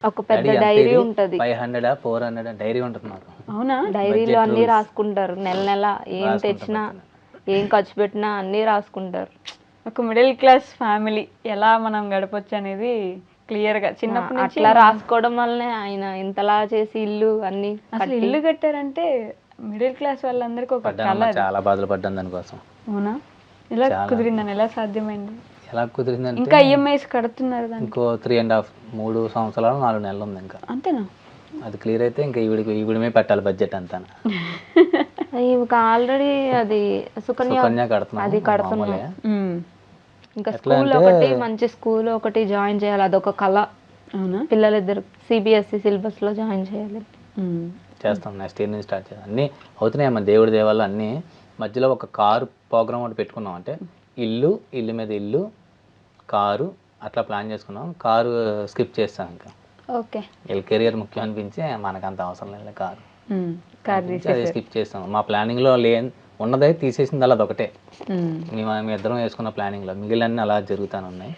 ఒక పెద్ద డైరీ ఉంటది. 500 400 డైరీ ఉంటుంది మాకు. అవునా? డైరీలో అన్ని రాసుకుంటారు. నెల నెల ఏం తెచ్చినా ఏం ఖర్చు పెట్టినా అన్ని రాసుకుంటారు. ఒక మిడిల్ క్లాస్ ఫ్యామిలీ ఎలా మనం గడపొచ్చు అనేది క్లియర్ గా చిన్నప్పటి నుంచి అట్లా రాసుకోవడం వల్లనే ఆయన ఇంతలా చేసి ఇల్లు అన్ని అసలు ఇల్లు కట్టారంటే మిడిల్ క్లాస్ వాళ్ళందరికీ ఒక కళ. చాలా బాధలు పడ్డాను దానికోసం. అవునా? ఎలా కుదిరిందని, ఎలా సాధ్యమైంది? ఎలా కుదిరిందంటే ఇంకా ఈఎంఐస్ కడుతున్నారు దానికి? ఇంకో 3.5 3 సంవత్సరాలు 4 నెలలు ఉంది ఇంకా. అంతేనా? అది క్లియర్ అయితే ఇంకా ఈవిడమే పెట్టాలి బడ్జెట్ అంతా. ఇంకా ఆల్రెడీ అది సుకన్య కడుతున్నాం. అది కడుతున్నాం. ఇంకా స్కూల్ ఒకటి మంచి స్కూల్ ఒకటి జాయిన్ చేయాలి, అదొక కళ. అవునా? పిల్లలిద్దరు సిబిఎస్ఈ సిలబస్ లో జాయిన్ చేయాలి. చేస్తాం, నెక్స్ట్ ఇయర్ నుంచి స్టార్ట్ చేయాలి. అన్నీ అవుతున్నాయి అమ్మ దేవుడి దేవాళ్ళు. అన్నీ మధ్యలో ఒక కారు ప్రోగ్రామ్ ఒకటి పెట్టుకున్నాం. అంటే ఇల్లు మీద ఇల్లు కారు అట్లా ప్లాన్ చేసుకున్నాం. కారు స్కిప్ చేస్తాం. ఇంకా ఓకే, వీళ్ళ కెరియర్ ముఖ్యం అనిపించి మనకు అంత అవసరం లేదు కారు. అది స్కిప్ చేస్తాం. మా ప్లానింగ్లో ఉన్నదే తీసేసింది అలా అదొకటే. మేము ఇద్దరం వేసుకున్న ప్లానింగ్లో మిగిలిన అలా జరుగుతానే ఉన్నాయి.